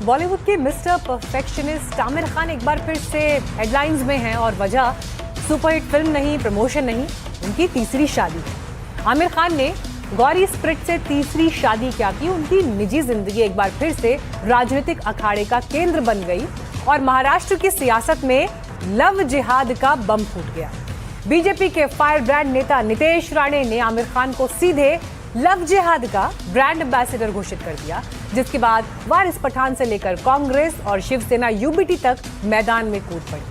बॉलीवुड के mister perfectionist Aamir Khan एक बार फिर से हेडलाइंस में हैं और वजह सुपरहिट फिल्म नहीं, प्रमोशन नहीं, उनकी तीसरी शादी है। आमिर खान ने गौरी स्प्रिट से तीसरी शादी क्या की, उनकी निजी जिंदगी एक बार फिर से राजनीतिक अखाड़े का केंद्र बन गई और महाराष्ट्र की सियासत में लव जिहाद का बम फूट गया। बीजेपी के फायर ब्रांड नेता नितेश राणे ने आमिर खान को सीधे लव जिहाद का ब्रांड एम्बेसडर घोषित कर दिया, जिसके बाद वारिस पठान से लेकर कांग्रेस और शिवसेना यूबीटी तक मैदान में कूद पड़ी।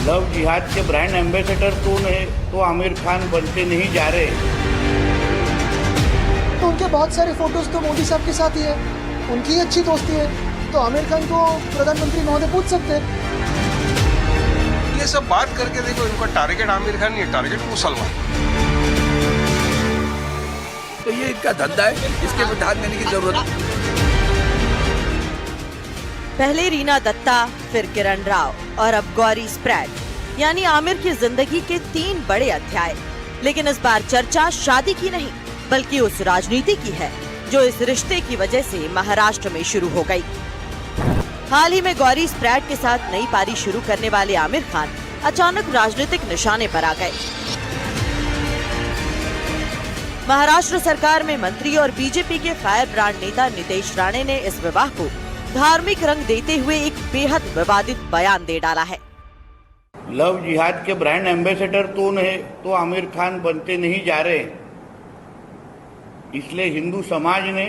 लव जिहाद के ब्रांड एम्बेसडर कौन है तो आमिर खान बनते नहीं जा रहे। तो उनके बहुत सारे फोटोज तो मोदी साहब के साथ ही है, उनकी अच्छी दोस्ती है, तो आमिर खान को प्रधानमंत्री महोदय पूछ सकते हैं। ये सब बात करके देखो, इनका टारगेट आमिर खान नहीं, टारगेट मुसलमान। तो ये इनका धंधा है, इसके पे ध्यान देने की जरूरत है। पहले रीना दत्ता, फिर किरण राव और अब गौरी स्प्रेट, यानी आमिर की जिंदगी के 3 बड़े अध्याय। लेकिन इस बार चर्चा शादी की नहीं, बल्कि उस राजनीति की है जो इस रिश्ते की वजह से महाराष्ट्र में शुरू हो गई। हाल ही में गौरी स्प्रेट के साथ नई पारी शुरू करने वाले आमिर खान अचानक राजनीतिक निशाने पर आ गए। महाराष्ट्र सरकार में मंत्री और बीजेपी के फायर ब्रांड नेता नितेश राणे ने इस विवाह को धार्मिक रंग देते हुए एक बेहद विवादित बयान दे डाला है। लव जिहाद के ब्रांड एम्बेसडर कौन है तो आमिर खान बनते नहीं जा रहे। इसलिए हिंदू समाज ने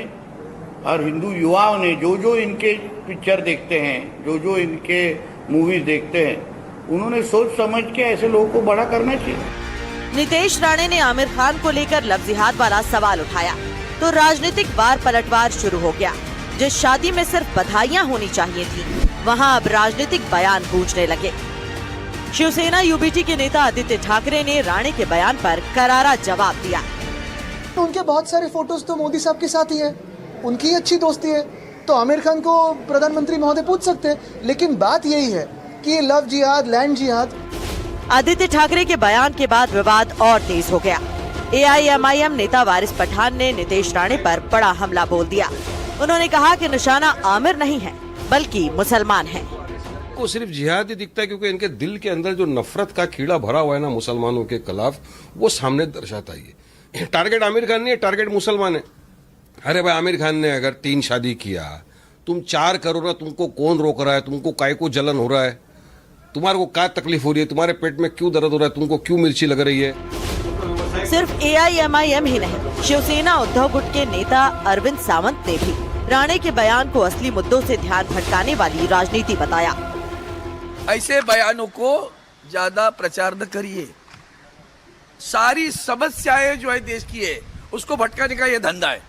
और हिंदू युवाओं ने जो इनके पिक्चर देखते हैं, जो इनके मूवीज देखते हैं, उन्होंने सोच समझ के ऐसे लोगों को बड़ा करना चाहिए। नितेश राणे ने आमिर खान को लेकर लव जिहाद वाला सवाल उठाया तो राजनीतिक वार पलटवार शुरू हो गया। जिस शादी में सिर्फ बधाइयां होनी चाहिए थी, वहां अब राजनीतिक बयान गूंजने लगे। शिवसेना यूबीटी के नेता आदित्य ठाकरे ने राणे के बयान पर करारा जवाब दिया। तो उनके बहुत सारे फोटोज तो मोदी साहब के साथ ही है, उनकी अच्छी दोस्ती है, तो आमिर खान को प्रधानमंत्री महोदय पूछ सकते हैं। लेकिन बात यही है कि ये लव जिहाद, लैंड जिहाद। आदित्य ठाकरे के बयान के बाद विवाद और तेज हो गया। एआईएमआईएम नेता वारिस पठान ने नितेश राणे पर बड़ा हमला बोल दिया। उन्होंने कहा कि निशाना आमिर नहीं है, बल्कि मुसलमान है। को सिर्फ जिहाद ही दिखता है क्योंकि इनके दिल के अंदर जो नफरत का कीड़ा भरा हुआ है ना मुसलमानों के खिलाफ, वो सामने दर्शाता है। टारगेट आमिर खान नहीं है, टारगेट मुसलमान है। अरे भाई, आमिर खान ने अगर 3 शादी किया, तुम 4 करो ना, तुमको कौन रोक रहा है? तुमको काय को जलन हो रहा है? तुम्हारे को क्या तकलीफ हो रही है? तुम्हारे पेट में क्यों दर्द हो रहा है? तुमको क्यों मिर्ची लग रही है? सिर्फ एआईएमआईएम ही नहीं, शिवसेना उद्धव गुट के नेता अरविंद सावंत ने भी राणे के बयान को असली मुद्दों से ध्यान भटकाने वाली राजनीति बताया। ऐसे बयानों को ज्यादा प्रचार न करिए। सारी समस्याएं जो है देश की है, उसको भटकाने का ये धंधा है।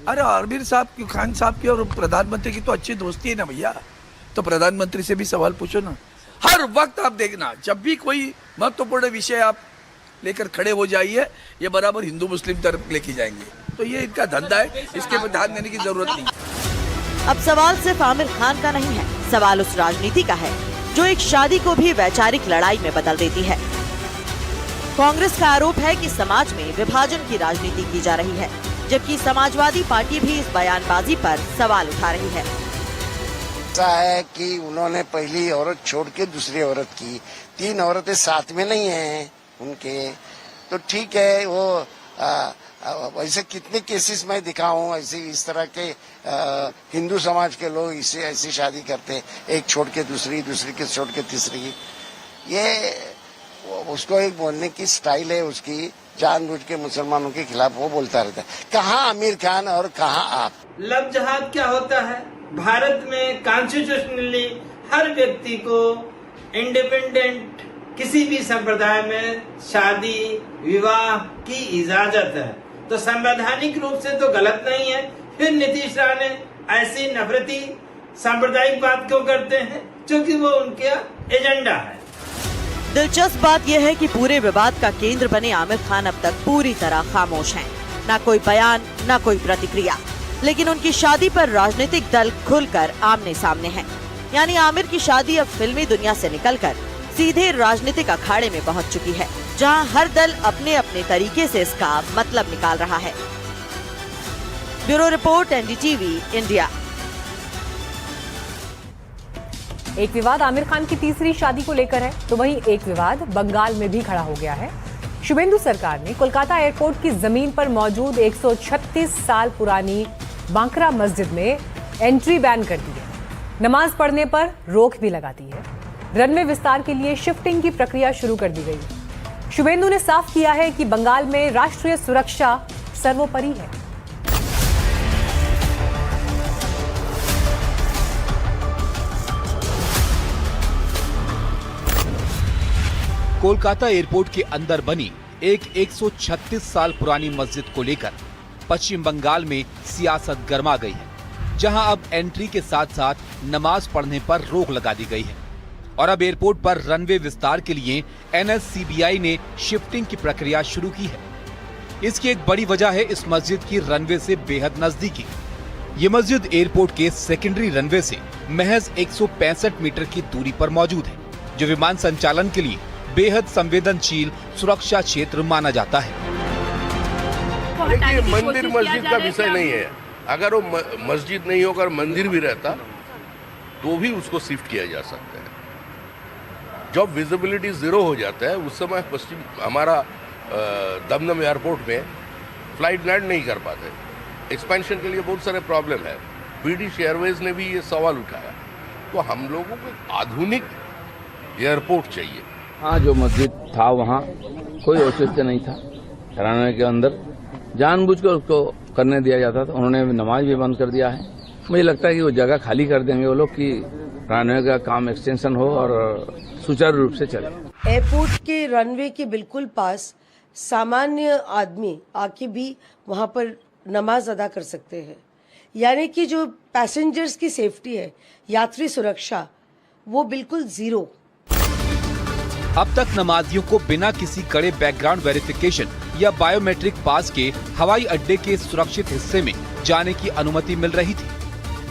अरे आमिर साहब की, खान साहब की और प्रधानमंत्री की तो अच्छी दोस्ती है ना भैया, तो प्रधानमंत्री से भी सवाल पूछो ना। हर वक्त आप देखना, जब भी कोई महत्वपूर्ण विषय आप लेकर खड़े हो जाइए, ये बराबर हिंदू मुस्लिम तरफ लेके जाएंगे। तो ये इनका धंधा है, इसके पर ध्यान देने की जरूरत नहीं। अब सवाल सिर्फ आमिर खान का नहीं है, सवाल उस राजनीति का है जो एक शादी को भी वैचारिक लड़ाई में बदल देती है। कांग्रेस का आरोप है कि समाज में विभाजन की राजनीति की जा रही है, जबकि समाजवादी पार्टी भी इस बयानबाजी पर सवाल उठा रही है। ऐसा है कि उन्होंने पहली औरत छोड़ के दूसरी औरत की, 3 औरतें साथ में नहीं हैं उनके, तो ठीक है। वो वैसे कितने केसेस मैं दिखा हूँ, ऐसे इस तरह के हिंदू समाज के लोग इसे ऐसी शादी करते, एक छोड़ के दूसरी, दूसरी के छोड़ के तीसरी। ये उसको एक बोलने की स्टाइल है उसकी, जानबूझ के मुसलमानों के खिलाफ वो बोलता रहता है। कहाँ आमिर खान और कहाँ आप? लव जिहाद क्या होता है? भारत में कॉन्स्टिट्यूशनली हर व्यक्ति को इंडिपेंडेंट किसी भी संप्रदाय में शादी विवाह की इजाजत है, तो संवैधानिक रूप से तो गलत नहीं है। फिर नीतीश राणे ऐसी नफरती सांप्रदायिक बात क्यों करते हैं? क्योंकि वो उनका एजेंडा है। दिलचस्प बात यह है कि पूरे विवाद का केंद्र बने आमिर खान अब तक पूरी तरह खामोश हैं। ना कोई बयान, ना कोई प्रतिक्रिया, लेकिन उनकी शादी पर राजनीतिक दल खुलकर आमने सामने हैं। यानी आमिर की शादी अब फिल्मी दुनिया से निकलकर सीधे राजनीतिक अखाड़े में पहुंच चुकी है, जहां हर दल अपने अपने तरीके से इसका मतलब निकाल रहा है। Bureau report, NDTV India. एक विवाद आमिर खान की तीसरी शादी को लेकर है, तो वहीं एक विवाद बंगाल में भी खड़ा हो गया है। शुभेंदु सरकार ने कोलकाता एयरपोर्ट की जमीन पर मौजूद 136 साल पुरानी बांकरा मस्जिद में एंट्री बैन कर दी है। नमाज पढ़ने पर रोक भी लगा दी है। रनवे विस्तार के लिए शिफ्टिंग की प्रक्रिया शुरू कर दी गई है। शुभेंदु ने साफ किया है कि बंगाल में राष्ट्रीय सुरक्षा सर्वोपरि है। कोलकाता एयरपोर्ट के अंदर बनी एक 136 साल पुरानी मस्जिद को लेकर पश्चिम बंगाल में सियासत गर्मा गई है, जहां अब एंट्री के साथ साथ नमाज पढ़ने पर रोक लगा दी गई है और अब एयरपोर्ट पर रनवे विस्तार के लिए NSCBI ने शिफ्टिंग की प्रक्रिया शुरू की है। इसकी एक बड़ी वजह है इस मस्जिद की रनवे से बेहद नजदीकी। ये मस्जिद एयरपोर्ट के सेकेंडरी रनवे से महज 165 मीटर की दूरी पर मौजूद है, जो विमान संचालन के लिए बेहद संवेदनशील सुरक्षा क्षेत्र माना जाता है। देखिए, मंदिर मस्जिद का विषय नहीं है। अगर वो मस्जिद नहीं होकर मंदिर भी रहता तो भी उसको शिफ्ट किया जा सकता है। जब विजिबिलिटी जीरो हो जाता है उस समय पश्चिम हमारा दमदम एयरपोर्ट में फ्लाइट लैंड नहीं कर पाते। एक्सपेंशन के लिए बहुत सारे प्रॉब्लम है। ब्रिटिश एयरवेज ने भी ये सवाल उठाया। तो हम लोगों को आधुनिक एयरपोर्ट चाहिए। हाँ, जो मस्जिद था वहाँ कोई औचित्य नहीं था। रनवे के अंदर जानबूझकर उसको करने दिया जाता था। उन्होंने नमाज भी बंद कर दिया है। मुझे लगता है कि वो जगह खाली कर देंगे वो लोग, कि रनवे का काम एक्सटेंशन हो और सुचारू रूप से चले। एयरपोर्ट के रनवे के बिल्कुल पास सामान्य आदमी आके भी वहाँ पर नमाज अदा कर सकते हैं। यानी कि जो पैसेंजर्स की सेफ्टी है, यात्री सुरक्षा, वो बिल्कुल जीरो। अब तक नमाजियों को बिना किसी कड़े बैकग्राउंड वेरिफिकेशन या बायोमेट्रिक पास के हवाई अड्डे के सुरक्षित हिस्से में जाने की अनुमति मिल रही थी,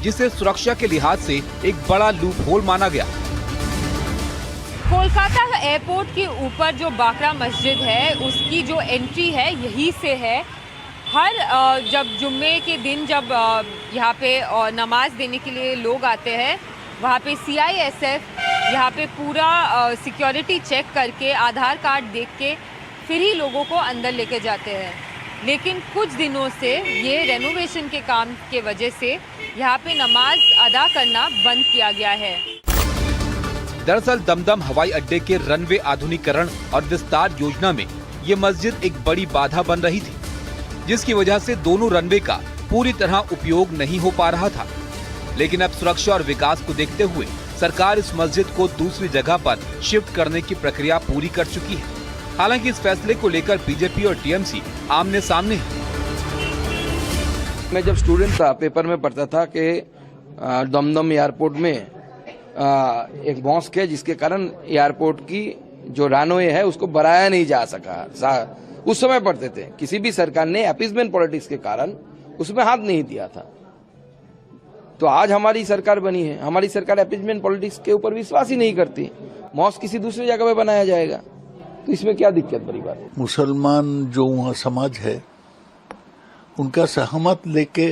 जिसे सुरक्षा के लिहाज से एक बड़ा लूप होल माना गया। कोलकाता एयरपोर्ट के ऊपर जो बांकरा मस्जिद है, उसकी जो एंट्री है यहीं से है। हर जब जुम्मे के दिन जब यहाँ पे नमाज देने के लिए लोग आते हैं, वहाँ पे CISF यहाँ पे पूरा सिक्योरिटी चेक करके आधार कार्ड देख के फिर ही लोगों को अंदर लेके जाते हैं। लेकिन कुछ दिनों से ये रेनोवेशन के काम के वजह से यहाँ पे नमाज अदा करना बंद किया गया है। दरअसल दमदम हवाई अड्डे के रनवे आधुनिकीकरण और विस्तार योजना में ये मस्जिद एक बड़ी बाधा बन रही थी, जिसकी वजह से दोनों रनवे का पूरी तरह उपयोग नहीं हो पा रहा था। लेकिन अब सुरक्षा और विकास को देखते हुए सरकार इस मस्जिद को दूसरी जगह पर शिफ्ट करने की प्रक्रिया पूरी कर चुकी है। हालांकि इस फैसले को लेकर बीजेपी और टीएमसी आमने सामने है। मैं जब स्टूडेंट था, पेपर में पढ़ता था कि दमदम एयरपोर्ट में एक मॉस्क है, जिसके कारण एयरपोर्ट की जो रनवे है उसको बढ़ाया नहीं जा सका। उस समय पढ़ते थे। किसी भी सरकार ने अपीजमेंट पॉलिटिक्स के कारण उसमें हाथ नहीं दिया था। तो आज हमारी सरकार बनी है। हमारी सरकार अपीजमेंट पॉलिटिक्स के ऊपर विश्वास ही नहीं करती। मॉस्क किसी दूसरी जगह पे बनाया जाएगा, तो इसमें क्या दिक्कत बड़ी बात है। मुसलमान जो वहाँ समाज है, उनका सहमत लेके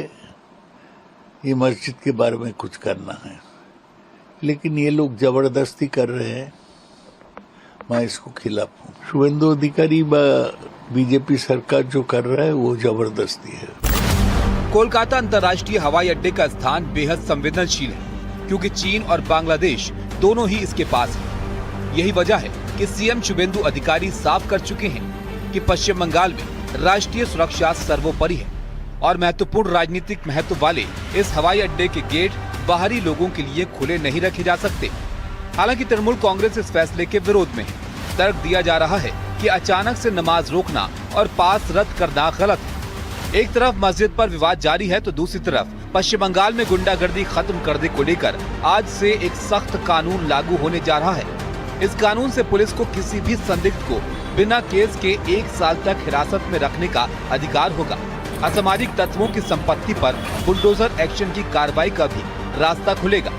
ये मस्जिद के बारे में कुछ करना है, लेकिन ये लोग जबरदस्ती कर रहे हैं। मैं इसको खिलाफ हूँ। शुभेंदु अधिकारी बीजेपी सरकार जो कर रहा है वो जबरदस्ती है। कोलकाता अंतर्राष्ट्रीय हवाई अड्डे का स्थान बेहद संवेदनशील है, क्योंकि चीन और बांग्लादेश दोनों ही इसके पास हैं। यही वजह है कि सीएम शुभेंदु अधिकारी साफ कर चुके हैं कि पश्चिम बंगाल में राष्ट्रीय सुरक्षा सर्वोपरि है और महत्वपूर्ण राजनीतिक महत्व वाले इस हवाई अड्डे के गेट बाहरी लोगों के लिए खुले नहीं रखे जा सकते। हालांकि तृणमूल कांग्रेस इस फैसले के विरोध में है। तर्क दिया जा रहा है कि अचानक से नमाज रोकना और पास रद्द करना गलत है। एक तरफ मस्जिद पर विवाद जारी है, तो दूसरी तरफ पश्चिम बंगाल में गुंडागर्दी खत्म करने को लेकर आज से एक सख्त कानून लागू होने जा रहा है। इस कानून से पुलिस को किसी भी संदिग्ध को बिना केस के 1 साल तक हिरासत में रखने का अधिकार होगा। असामाजिक तत्वों की संपत्ति पर बुलडोजर एक्शन की कार्रवाई का भी रास्ता खुलेगा।